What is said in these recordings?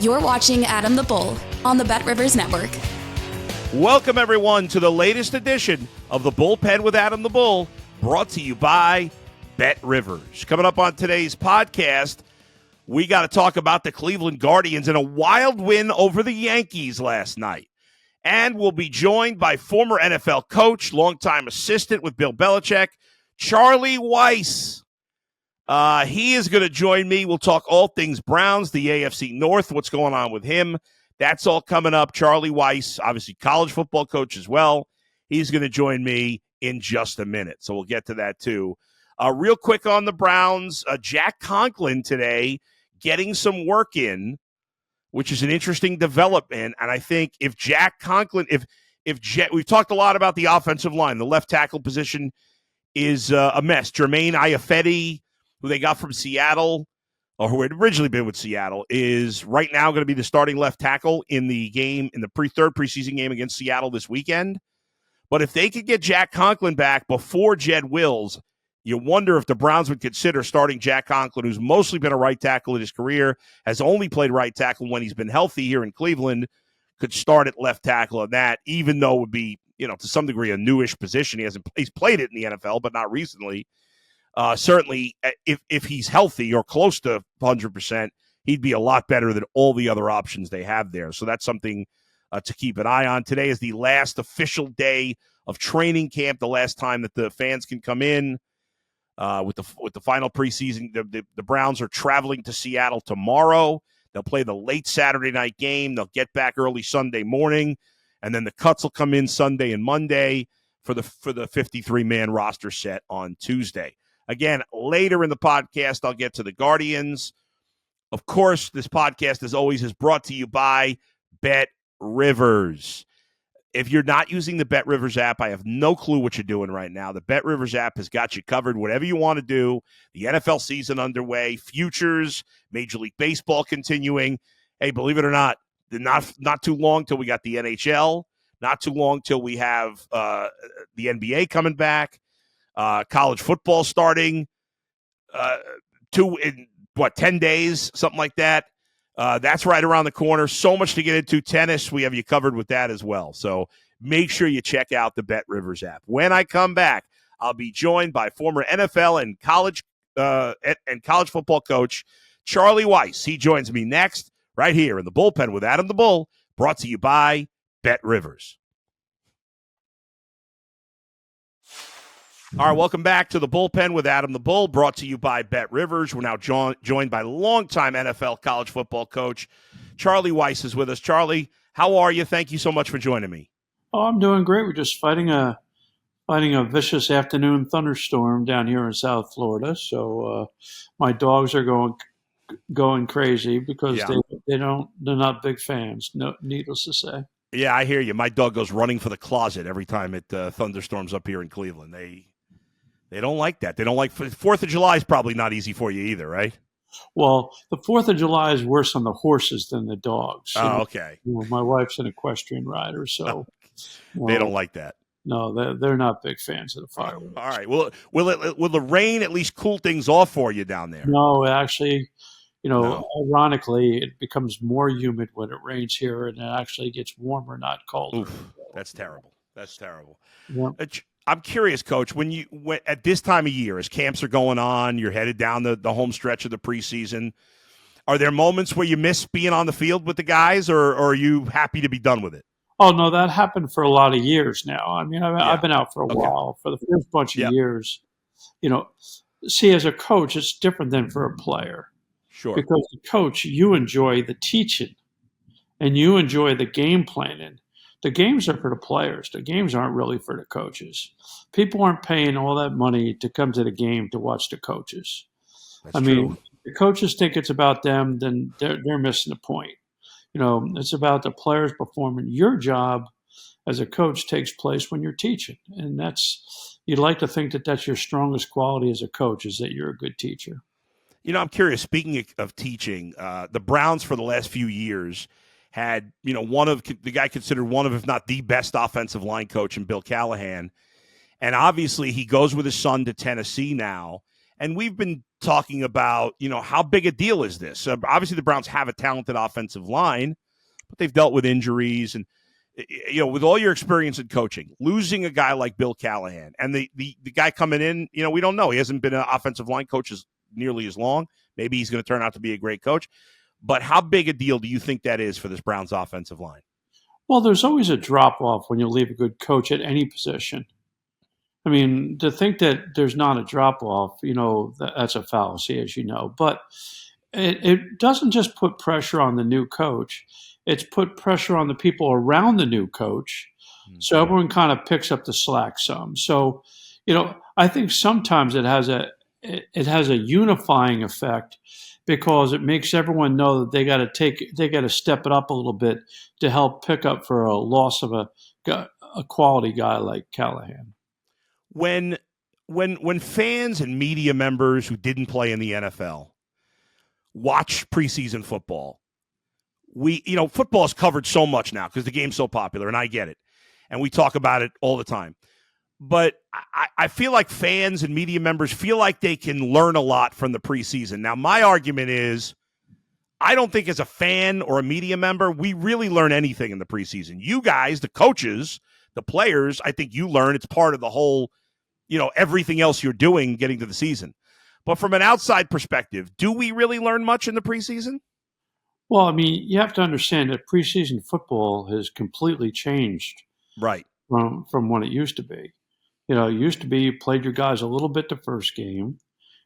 You're watching Adam the Bull on the BetRivers Network. Welcome, everyone, to the latest edition of the Bullpen with Adam the Bull, brought to you by BetRivers. Coming up on today's podcast, we got to talk about the Cleveland Guardians and a wild win over the Yankees last night. And we'll be joined by former NFL coach, longtime assistant with Bill Belichick, Charlie Weis. He is going to join me. We'll talk all things Browns, the AFC North, what's going on with him. That's all coming up. Charlie Weis, obviously college football coach as well. He's going to join me in just a minute, so we'll get to that too. Real quick on the Browns, Jack Conklin today getting some work in, which is an interesting development. And I think if Jack Conklin, we've talked a lot about the offensive line, the left tackle position is a mess. Jermaine Iafetti, who they got from Seattle, or who had originally been with Seattle, is right now going to be the starting left tackle in the game, in the third preseason game against Seattle this weekend. But if they could get Jack Conklin back before Jed Wills, you wonder if the Browns would consider starting Jack Conklin, who's mostly been a right tackle in his career, has only played right tackle when he's been healthy here in Cleveland, could start at left tackle, and that, even though it would be, to some degree, a newish position. He's played it in the NFL, but not recently. Certainly, if he's healthy or close to 100%, he'd be a lot better than all the other options they have there. So that's something to keep an eye on. Today is the last official day of training camp, the last time that the fans can come in with the final preseason. The Browns are traveling to Seattle tomorrow. They'll play the late Saturday night game. They'll get back early Sunday morning, and then the cuts will come in Sunday and Monday for the 53-man roster set on Tuesday. Again, later in the podcast, I'll get to the Guardians. Of course, this podcast, as always, is brought to you by BetRivers. If you're not using the BetRivers app, I have no clue what you're doing right now. The BetRivers app has got you covered, whatever you want to do. The NFL season underway, futures, Major League Baseball continuing. Hey, believe it or not, not too long till we got the NHL. Not too long till we have the NBA coming back. College football starting 10 days, something like that. That's right around the corner. So much to get into. Tennis, we have you covered with that as well. So make sure you check out the BetRivers app. When I come back, I'll be joined by former NFL and college football coach Charlie Weis. He joins me next right here in the Bullpen with Adam the Bull, brought to you by BetRivers. All right, welcome back to the Bullpen with Adam the Bull, brought to you by BetRivers. We're now joined by longtime NFL college football coach Charlie Weis is with us. Charlie, how are you? Thank you so much for joining me. Oh, I'm doing great. We're just fighting a vicious afternoon thunderstorm down here in South Florida. So my dogs are going crazy because they're not big fans. No, needless to say. Yeah, I hear you. My dog goes running for the closet every time it thunderstorms up here in Cleveland. They don't like that. They don't like 4th of July is probably not easy for you either, right? Well, the 4th of July is worse on the horses than the dogs. Oh, okay. My wife's an equestrian rider, so they don't like that. No, they're not big fans of the fireworks. All right. Well, will the rain at least cool things off for you down there? No, actually, ironically, it becomes more humid when it rains here, and it actually gets warmer, not colder. Oof, that's terrible. That's terrible. Yeah. I'm curious, Coach, when at this time of year, as camps are going on, you're headed down the home stretch of the preseason, are there moments where you miss being on the field with the guys, or are you happy to be done with it? Oh, no, that happened for a lot of years now. I mean, I've been out for a while. For the first bunch of years, see, as a coach, it's different than for a player. Sure. Because the coach, you enjoy the teaching and you enjoy the game planning. The games are for the players. The games aren't really for the coaches. People aren't paying all that money to come to the game to watch the coaches. That's true. The coaches think it's about them, then they're missing the point. It's about the players performing. Your job as a coach takes place when you're teaching. And you'd like to think that that's your strongest quality as a coach, is that you're a good teacher. I'm curious, speaking of teaching, the Browns for the last few years had, one of the guy considered one of, if not the best offensive line coach in Bill Callahan. And obviously he goes with his son to Tennessee now. And we've been talking about, how big a deal is this? Obviously, the Browns have a talented offensive line, but they've dealt with injuries. And, with all your experience in coaching, losing a guy like Bill Callahan and the guy coming in, we don't know. He hasn't been an offensive line coach nearly as long. Maybe he's going to turn out to be a great coach. But how big a deal do you think that is for this Browns offensive line? Well, there's always a drop-off when you leave a good coach at any position. I mean, to think that there's not a drop-off, that's a fallacy, as you know. But it doesn't just put pressure on the new coach. It's put pressure on the people around the new coach. Mm-hmm. So everyone kind of picks up the slack some. So, I think sometimes it has a unifying effect because it makes everyone know that they got to step it up a little bit to help pick up for a loss of a quality guy like Callahan. When fans and media members who didn't play in the NFL watch preseason football, football is covered so much now because the game's so popular, and I get it, and we talk about it all the time. But I feel like fans and media members feel like they can learn a lot from the preseason. Now, my argument is I don't think as a fan or a media member, we really learn anything in the preseason. You guys, the coaches, the players, I think you learn. It's part of the whole, everything else you're doing getting to the season. But from an outside perspective, do we really learn much in the preseason? Well, I mean, you have to understand that preseason football has completely changed right from what it used to be. It used to be you played your guys a little bit the first game.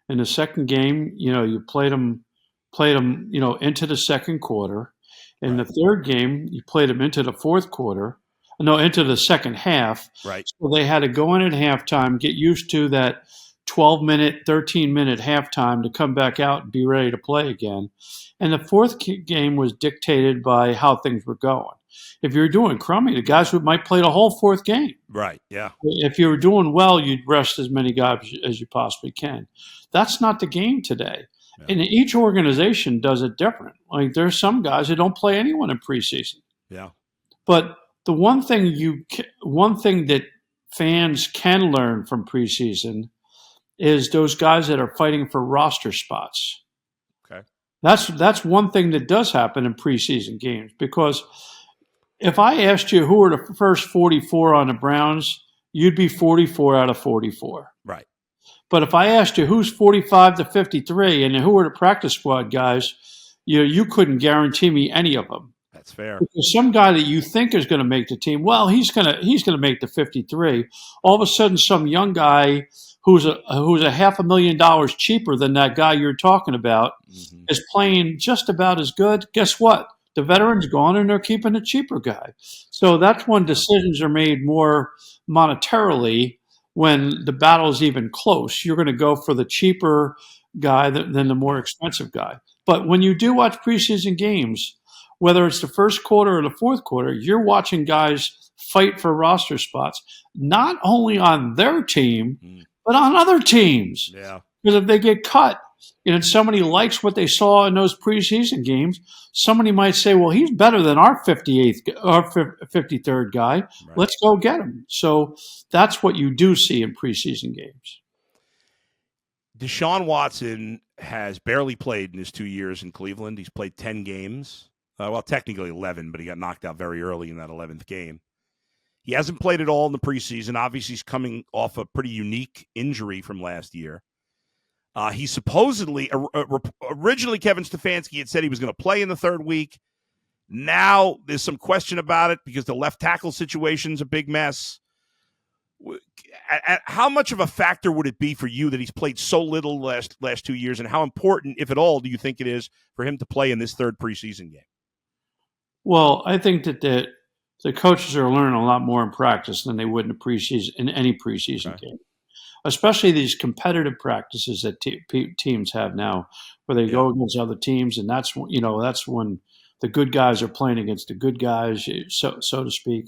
In the second game, you played them, into the second quarter. In the third game, you played them into the into the second half. Right. So they had to go in at halftime, get used to that 12-minute, 13-minute halftime to come back out and be ready to play again. And the fourth game was dictated by how things were going. If you're doing crummy, the guys might play the whole fourth game. Right, yeah. If you were doing well, you'd rest as many guys as you possibly can. That's not the game today. Yeah. And each organization does it different. Like there's some guys that don't play anyone in preseason. Yeah. But the one thing that fans can learn from preseason is those guys that are fighting for roster spots. Okay. That's one thing that does happen in preseason games because if I asked you who were the first 44 on the Browns, you'd be 44 out of 44. Right. But if I asked you who's 45 to 53 and who are the practice squad guys, you couldn't guarantee me any of them. That's fair. Because some guy that you think is going to make the team, well, he's going to make the 53. All of a sudden, some young guy who's a $500,000 cheaper than that guy you're talking about is playing just about as good. Guess what? The veteran's gone and they're keeping a cheaper guy. So that's when decisions are made more monetarily when the battle's even close. You're going to go for the cheaper guy than the more expensive guy. But when you do watch preseason games, whether it's the first quarter or the fourth quarter, you're watching guys fight for roster spots, not only on their team, but on other teams. Yeah. Because if they get cut, and somebody likes what they saw in those preseason games, somebody might say, well, he's better than our 53rd guy. Right. Let's go get him. So that's what you do see in preseason games. Deshaun Watson has barely played in his 2 years in Cleveland. He's played 10 games. Well, technically 11, but he got knocked out very early in that 11th game. He hasn't played at all in the preseason. Obviously, he's coming off a pretty unique injury from last year. He supposedly, originally Kevin Stefanski had said he was going to play in the third week. Now there's some question about it because the left tackle situation's a big mess. How much of a factor would it be for you that he's played so little last 2 years, and how important, if at all, do you think it is for him to play in this third preseason game? Well, I think that the coaches are learning a lot more in practice than they would in any preseason game. Especially these competitive practices that teams have now, where they go against other teams, and that's when the good guys are playing against the good guys, so to speak.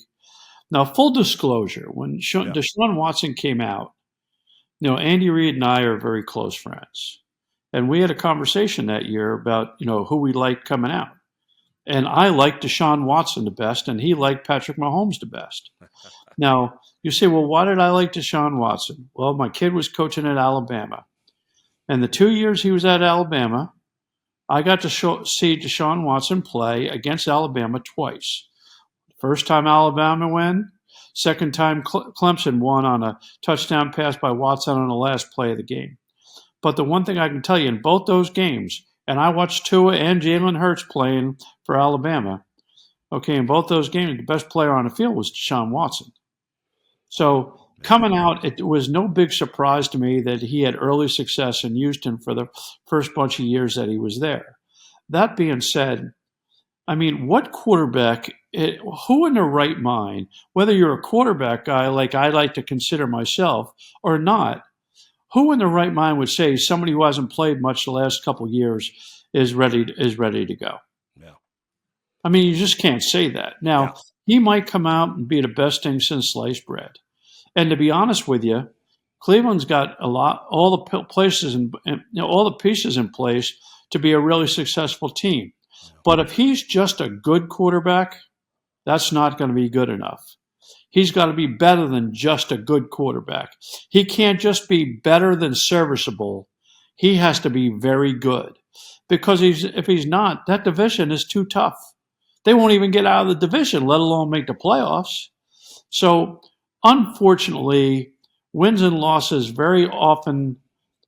Now, full disclosure, when Deshaun Watson came out, Andy Reid and I are very close friends, and we had a conversation that year about who we liked coming out, and I liked Deshaun Watson the best, and he liked Patrick Mahomes the best. Now, you say, well, why did I like Deshaun Watson? Well, my kid was coaching at Alabama. And the 2 years he was at Alabama, I got to see Deshaun Watson play against Alabama twice. First time Alabama win. Second time Clemson won on a touchdown pass by Watson on the last play of the game. But the one thing I can tell you in both those games, and I watched Tua and Jalen Hurts playing for Alabama. Okay, in both those games, the best player on the field was Deshaun Watson. So coming out, it was no big surprise to me that he had early success in Houston for the first bunch of years that he was there. That being said, I mean, what quarterback, who in their right mind, whether you're a quarterback guy like I like to consider myself or not, who in their right mind would say somebody who hasn't played much the last couple of years is ready to go? Yeah. I mean, you just can't say that. Now, he might come out and be the best thing since sliced bread. And to be honest with you, Cleveland's got all the places and all the pieces in place to be a really successful team. But if he's just a good quarterback, that's not going to be good enough. He's got to be better than just a good quarterback. He can't just be better than serviceable. He has to be very good. Because if he's not, that division is too tough. They won't even get out of the division, let alone make the playoffs. So, unfortunately, wins and losses very often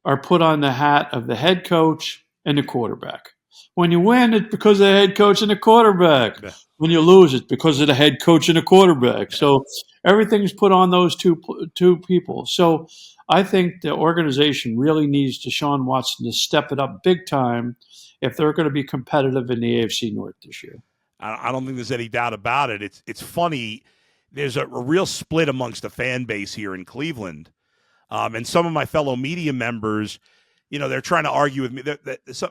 are put on the hat of the head coach and the quarterback. When you win, it's because of the head coach and the quarterback. Yeah. When you lose, it's because of the head coach and the quarterback. Yeah. So everything's put on those two people. So I think the organization really needs Deshaun Watson to step it up big time if they're going to be competitive in the AFC North this year. I don't think there's any doubt about it. It's funny. There's a real split amongst the fan base here in Cleveland. And some of my fellow media members, they're trying to argue with me.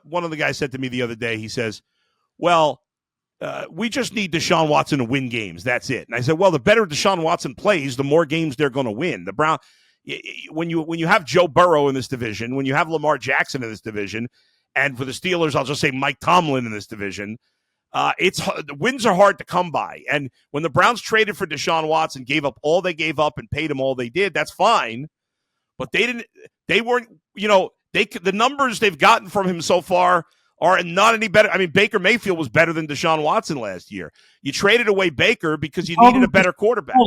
One of the guys said to me the other day, he says, well, we just need Deshaun Watson to win games. That's it. And I said, well, the better Deshaun Watson plays, the more games they're going to win. When you have Joe Burrow in this division, when you have Lamar Jackson in this division, and for the Steelers, I'll just say Mike Tomlin in this division, the wins are hard to come by. And when the Browns traded for Deshaun Watson, gave up all they gave up and paid him all they did, that's fine. But they weren't, the numbers they've gotten from him so far are not any better. I mean, Baker Mayfield was better than Deshaun Watson last year. You traded away Baker because you needed a better quarterback.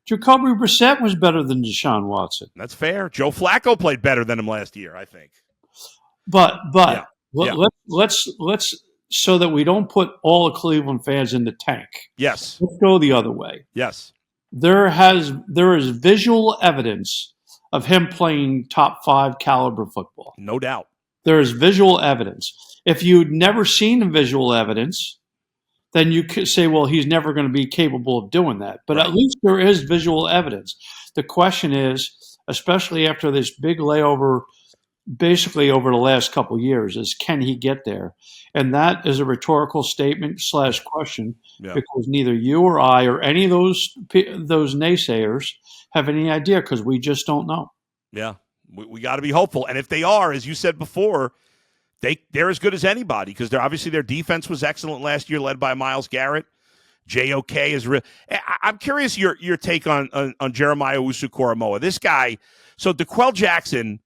Jacoby Brissett was better than Deshaun Watson. That's fair. Joe Flacco played better than him last year, I think. But let's so that we don't put all the Cleveland fans in the tank. Yes. Let's go the other way. Yes. There is visual evidence of him playing top 5 caliber football. No doubt. There is visual evidence. If you'd never seen the visual evidence, then you could say, well, he's never going to be capable of doing that. But right. At least there is visual evidence. The question is, especially after this big layover, basically over the last couple of years, is can he get there? And that is a rhetorical statement / question because neither you or I or any of those naysayers have any idea because we just don't know. Yeah, we got to be hopeful. And if they are, as you said before, they're as good as anybody because obviously their defense was excellent last year, led by Myles Garrett. JOK is real. I'm curious your take on Jeremiah Owusu-Koramoah. This guy, so DeQuell Jackson,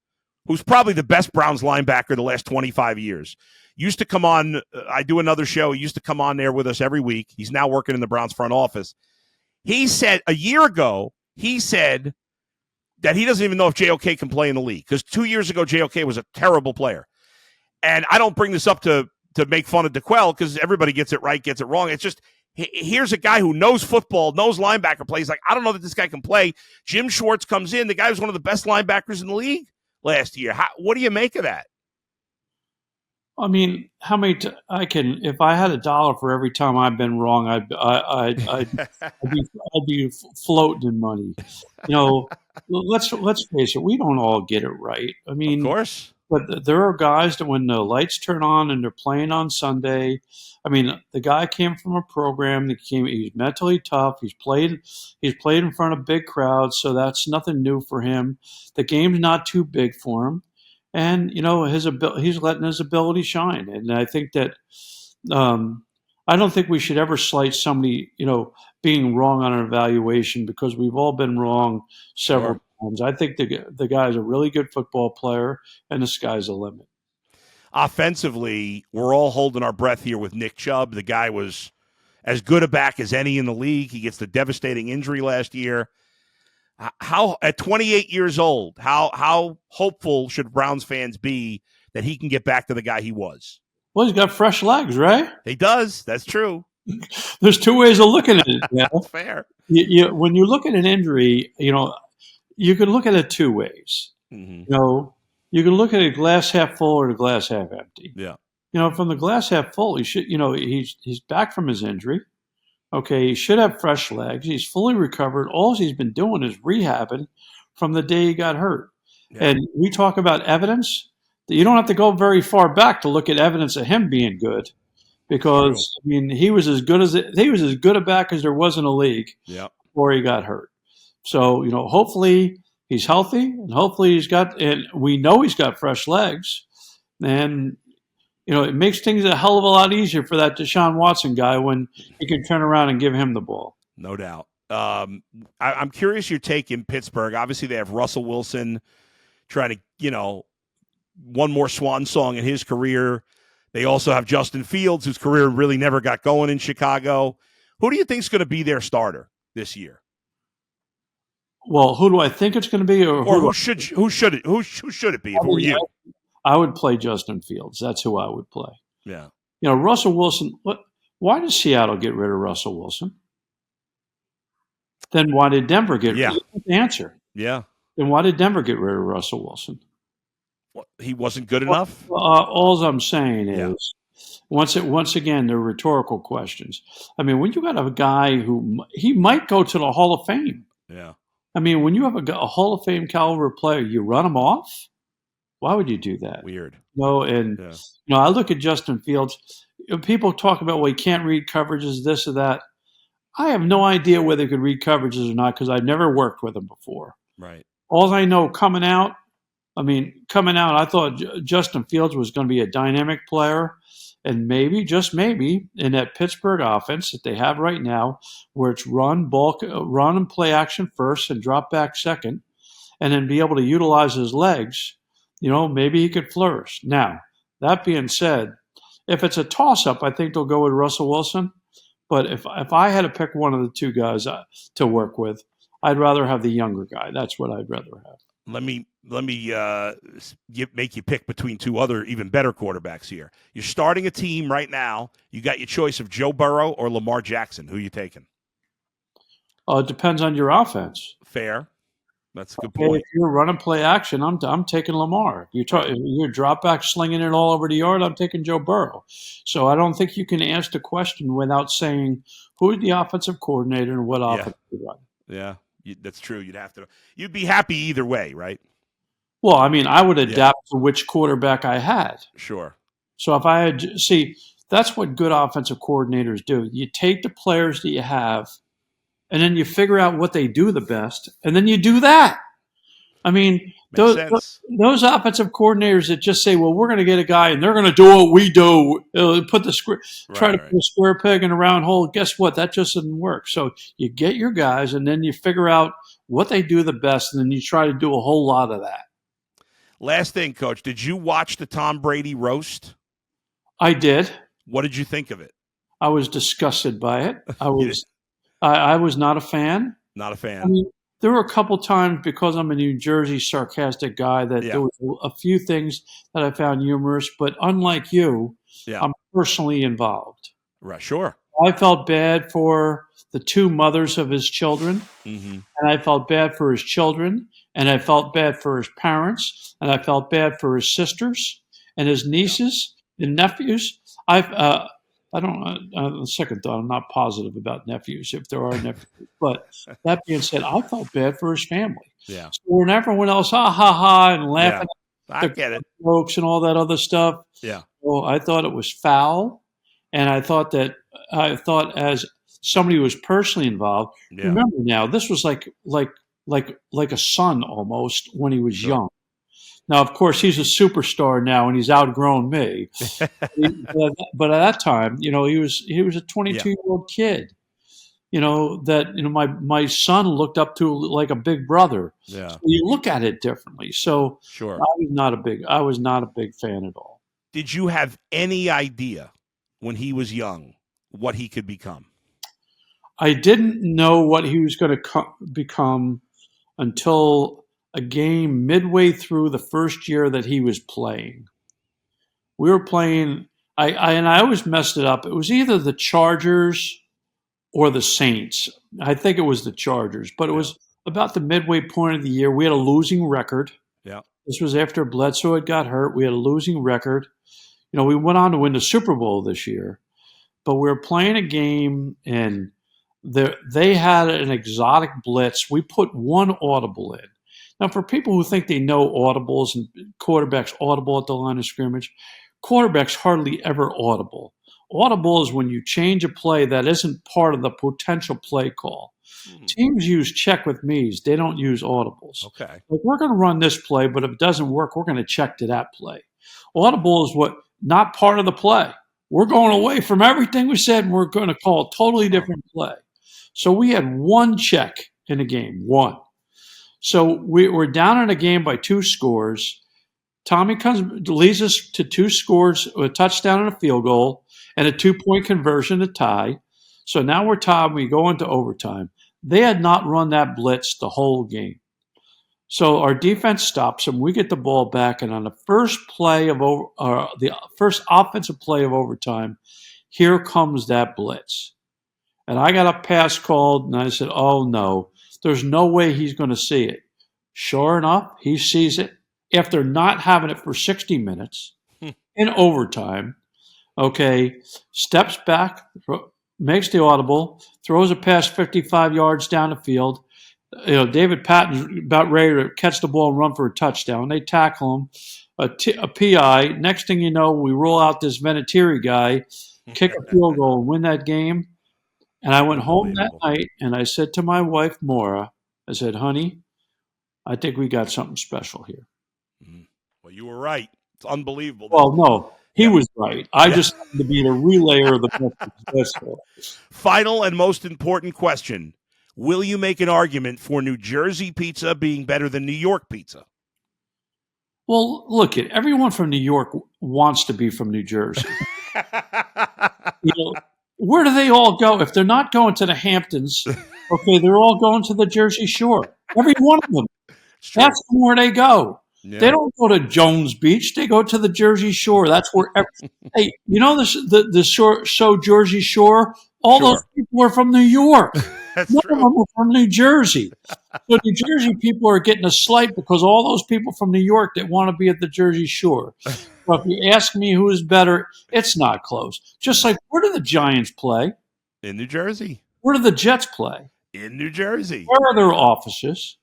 who's probably the best Browns linebacker the last 25 years, used to come on. I do another show. He used to come on there with us every week. He's now working in the Browns front office. He said a year ago, that he doesn't even know if JOK can play in the league because 2 years ago, JOK was a terrible player. And I don't bring this up to make fun of DeQuell because everybody gets it right, gets it wrong. It's just, here's a guy who knows football, knows linebacker plays. Like, I don't know that this guy can play. Jim Schwartz comes in. The guy was one of the best linebackers in the league last year. What do you make of that? I mean, how many? If I had $1 for every time I've been wrong, I'd be floating in money. Let's face it. We don't all get it right. I mean, of course. But there are guys that when the lights turn on and they're playing on Sunday, I mean, the guy came from a program he's mentally tough. He's played in front of big crowds, so that's nothing new for him. The game's not too big for him. And, he's letting his ability shine. And I think that I don't think we should ever slight somebody, being wrong on an evaluation because we've all been wrong several times. I think the guy's a really good football player, and the sky's the limit. Offensively, we're all holding our breath here with Nick Chubb. The guy was as good a back as any in the league. He gets the devastating injury last year. How at 28 years old, how hopeful should Browns fans be that he can get back to the guy he was? Well, he's got fresh legs, right? He does. That's true. There's two ways of looking at it. That's fair. When you look at an injury, you can look at it two ways. Mm-hmm. You can look at it glass half full or the glass half empty. Yeah. From the glass half full, he's back from his injury. Okay, he should have fresh legs. He's fully recovered. All he's been doing is rehabbing from the day he got hurt. Yeah. And we talk about evidence. You don't have to go very far back to look at evidence of him being good, because he was as good a back as there was in the league before he got hurt. So hopefully he's healthy, and hopefully we know he's got fresh legs, and it makes things a hell of a lot easier for that Deshaun Watson guy when he can turn around and give him the ball. No doubt. I'm curious your take in Pittsburgh. Obviously, they have Russell Wilson trying to, one more swan song in his career. They also have Justin Fields, whose career really never got going in Chicago. Who do you think is going to be their starter this year? Well, who do I think it's going to be, or who should it be? If it were you, I would play Justin Fields. That's who I would play. Yeah. Russell Wilson. Why did Seattle get rid of Russell Wilson? Then why did Denver get rid of him? Answer. Yeah. Then why did Denver get rid of Russell Wilson? He wasn't good enough? All I'm saying is, once again, they're rhetorical questions. I mean, when you got a guy he might go to the Hall of Fame. Yeah. I mean, when you have a Hall of Fame caliber player, you run him off? Why would you do that? Weird. I look at Justin Fields. People talk about, he can't read coverages, this or that. I have no idea whether he could read coverages or not, because I've never worked with him before. Right. All I know coming out, I thought Justin Fields was going to be a dynamic player, and maybe, just maybe, in that Pittsburgh offense that they have right now, where it's run and play action first and drop back second, and then be able to utilize his legs, maybe he could flourish. Now, that being said, if it's a toss-up, I think they'll go with Russell Wilson. But if I had to pick one of the two guys to work with, I'd rather have the younger guy. That's what I'd rather have. Let me make you pick between two other even better quarterbacks here. You're starting a team right now. You got your choice of Joe Burrow or Lamar Jackson. Who are you taking? It depends on your offense. Fair. That's a good point. If you're running play action, I'm taking Lamar. You're drop back slinging it all over the yard, I'm taking Joe Burrow. So I don't think you can ask the question without saying who's the offensive coordinator and what offense you run. Yeah, that's true. You'd be happy either way, right? Well, I would adapt to which quarterback I had. Sure. So if I had, that's what good offensive coordinators do. You take the players that you have, and then you figure out what they do the best, and then you do that. Those offensive coordinators that just say, well, we're going to get a guy, and they're going to do what we do, put a square peg in a round hole. Guess what? That just doesn't work. So you get your guys, and then you figure out what they do the best, and then you try to do a whole lot of that. Last thing, Coach, did you watch the Tom Brady roast? I did. What did you think of it? I was disgusted by it. I was not a fan. Not a fan. There were a couple times, because I'm a New Jersey sarcastic guy, that there was a few things that I found humorous. But unlike you, I'm personally involved. Right, sure. I felt bad for the two mothers of his children, and I felt bad for his children, and I felt bad for his parents, and I felt bad for his sisters and his nieces and nephews. I don't on second thought, I'm not positive about nephews, if there are nephews. But that being said, I felt bad for his family. Yeah. So when everyone else, and laughing at the jokes and all that other stuff. Yeah. Well, I thought it was foul. And I thought as somebody who was personally involved, remember now, this was like a son almost when he was young. Now, of course, he's a superstar now, and he's outgrown me. But at that time, he was a 22-year-old kid. my son looked up to like a big brother. Yeah. So you look at it differently. So Sure. I was not a big fan at all. Did you have any idea when he was young what he could become? I didn't know what he was going to become until a game midway through the first year that he was playing. We were playing, I always messed it up. It was either the Chargers or the Saints. I think it was the Chargers, but it was about the midway point of the year. We had a losing record. Yeah. This was after Bledsoe had got hurt. We had a losing record. We went on to win the Super Bowl this year, but we were playing a game and they had an exotic blitz. We put one audible in. Now, for people who think they know audibles and quarterbacks audible at the line of scrimmage, quarterbacks hardly ever audible. Audible is when you change a play that isn't part of the potential play call. Teams use check with me's. They don't use audibles. Okay. Like, we're going to run this play, but if it doesn't work, we're going to check to that play. Audible is not part of the play. We're going away from everything we said, and we're going to call a totally different play. So we had one check in a game, one. So we're down in a game by 2 scores. Tommy leads us to 2 scores, a touchdown and a field goal, and a 2-point conversion to tie. So now we're tied. We go into overtime. They had not run that blitz the whole game. So our defense stops them. We get the ball back, and on the first play of the first offensive play of overtime, here comes that blitz. And I got a pass called, and I said, oh, no, there's no way he's going to see it. Sure enough, he sees it after not having it for 60 minutes in overtime. Okay, steps back, makes the audible, throws a pass 55 yards down the field. David Patton's about ready to catch the ball and run for a touchdown. They tackle him, a PI. Next thing you know, we roll out this Vinatieri guy, kick a field goal, and win that game. And I went home that night, and I said to my wife, Maura, I said, honey, I think we got something special here. Well, you were right. It's unbelievable. Well, no, he was right. I just happened to be the relayer of the message. Final and most important question. Will you make an argument for New Jersey pizza being better than New York pizza? Well, look, everyone from New York wants to be from New Jersey. Where do they all go? If they're not going to the Hamptons, okay, they're all going to the Jersey Shore. Every one of them. That's where they go. Yeah. They don't go to Jones Beach. They go to the Jersey Shore. That's where. Hey, the show Jersey Shore? All those people are from New York. That's None true. of them are from New Jersey. So New Jersey people are getting a slight because all those people from New York that want to be at the Jersey Shore. But if you ask me who is better, it's not close. Just like, where do the Giants play? In New Jersey. Where do the Jets play? In New Jersey. Where are their offices?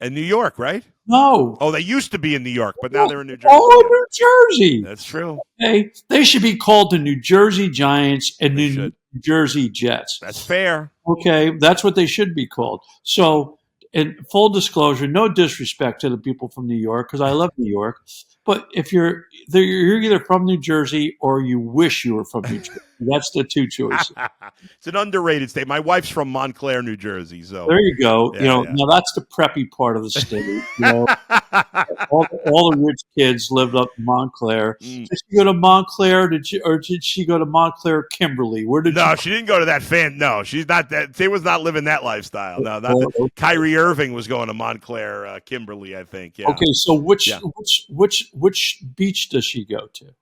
In New York, right? No. Oh, they used to be in New York, but now they're in New Jersey. Oh, New Jersey. That's true. Okay. They should be called the New Jersey Giants and New Jersey Jets. That's fair. Okay, that's what they should be called. So, in full disclosure, no disrespect to the people from New York, because I love New York. But if you're either from New Jersey or you wish you were from New Jersey. That's the 2 choices. It's an underrated state. My wife's from Montclair, New Jersey. So there you go. Now that's the preppy part of the state. All the rich kids lived up in Montclair. Did she go to Montclair? Did she go to Montclair, Kimberly? She didn't go to that fan. No, she's not that. They was not living that lifestyle. No, not that. Kyrie Irving was going to Montclair, Kimberly, I think. Yeah. Okay, so which beach does she go to?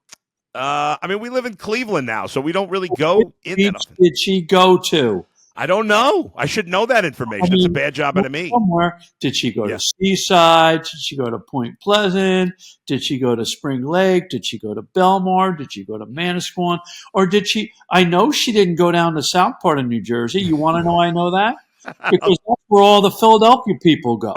We live in Cleveland now, so we don't really go in that often. Did she go to? I don't know. I should know that information. It's a bad job out of me. Somewhere. Did she go to Seaside? Did she go to Point Pleasant? Did she go to Spring Lake? Did she go to Belmar? Did she go to Manasquan? Or did she? I know she didn't go down the south part of New Jersey. You want to know I know that? Because that's where all the Philadelphia people go.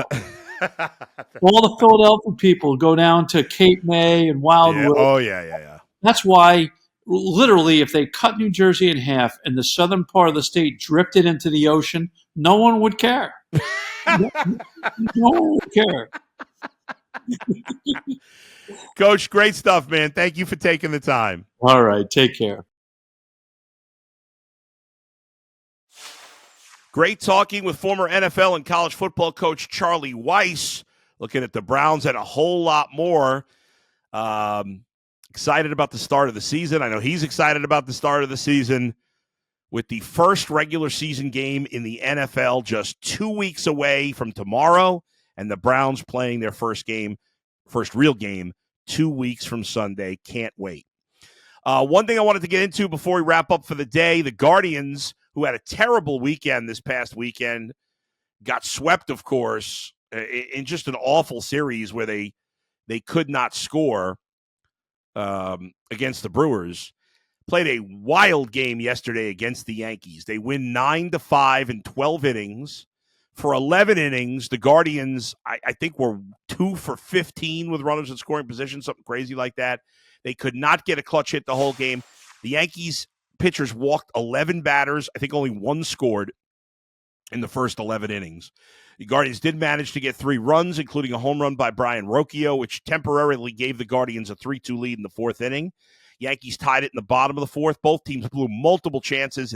All the Philadelphia people go down to Cape May and Wildwood. Oh, yeah. That's why, literally, if they cut New Jersey in half and the southern part of the state drifted into the ocean, no one would care. No one would care. Coach, great stuff, man. Thank you for taking the time. All right. Take care. Great talking with former NFL and college football coach Charlie Weis, looking at the Browns and a whole lot more. Excited about the start of the season. I know he's excited about the start of the season with the first regular season game in the NFL just 2 weeks away from tomorrow, and the Browns playing their first real game, 2 weeks from Sunday. Can't wait. One thing I wanted to get into before we wrap up for the day, the Guardians, who had a terrible weekend this past weekend, got swept, of course, in just an awful series where they could not score against the Brewers. Played a wild game yesterday against the Yankees. They win 9-5 in 12 innings. For 11 innings, the Guardians, I think, were 2 for 15 with runners in scoring position, something crazy like that. They could not get a clutch hit the whole game. The Yankees pitchers walked 11 batters. I think only one scored in the first 11 innings. The Guardians did manage to get 3 runs, including a home run by Brian Rocchio, which temporarily gave the Guardians a 3-2 lead in the fourth inning. Yankees tied it in the bottom of the fourth. Both teams blew multiple chances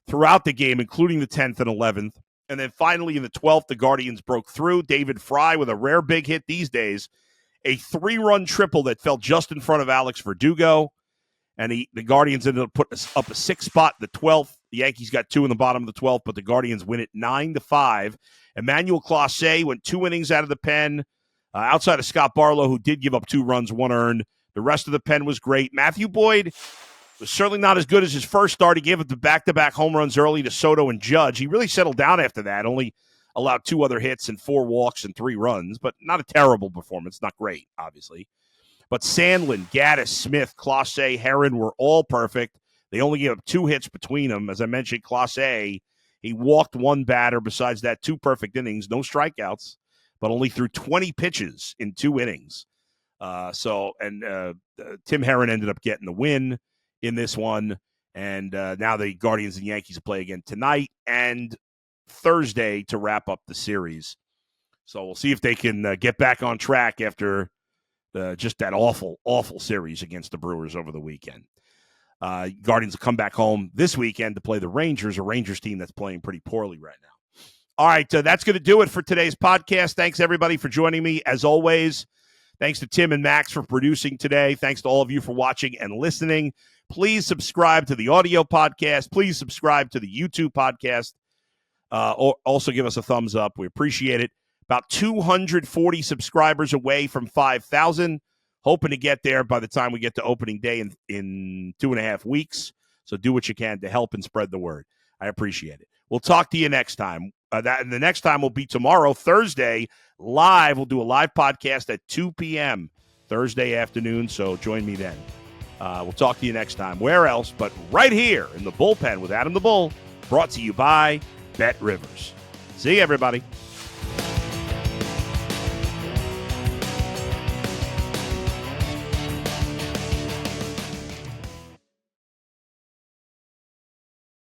throughout the game, including the 10th and 11th. And then finally in the 12th, the Guardians broke through. David Fry with a rare big hit these days. A 3-run triple that fell just in front of Alex Verdugo. And the Guardians ended up putting up a 6th spot in the 12th. The Yankees got 2 in the bottom of the 12th, but the Guardians win it 9-5. Emmanuel Clase went 2 innings out of the pen, outside of Scott Barlow, who did give up 2 runs, 1 earned. The rest of the pen was great. Matthew Boyd was certainly not as good as his first start. He gave up the back-to-back home runs early to Soto and Judge. He really settled down after that, only allowed 2 other hits and 4 walks and 3 runs, but not a terrible performance. Not great, obviously. But Sandlin, Gaddis, Smith, Clase, Herron were all perfect. They only gave up 2 hits between them. As I mentioned, Clase, he walked 1 batter. Besides that, 2 perfect innings, no strikeouts, but only threw 20 pitches in 2 innings. Tim Herron ended up getting the win in this one. And now the Guardians and Yankees play again tonight and Thursday to wrap up the series. So we'll see if they can get back on track after just that awful, awful series against the Brewers over the weekend. Guardians will come back home this weekend to play the Rangers, a Rangers team that's playing pretty poorly right now. All right, that's going to do it for today's podcast. Thanks, everybody, for joining me. As always, thanks to Tim and Max for producing today. Thanks to all of you for watching and listening. Please subscribe to the audio podcast. Please subscribe to the YouTube podcast. Also give us a thumbs up. We appreciate it. About 240 subscribers away from 5,000. Hoping to get there by the time we get to opening day in 2.5 weeks. So do what you can to help and spread the word. I appreciate it. We'll talk to you next time. The next time will be tomorrow, Thursday, live. We'll do a live podcast at 2 p.m. Thursday afternoon, so join me then. We'll talk to you next time. Where else but right here in the Bullpen with Adam the Bull, brought to you by BetRivers. See you, everybody.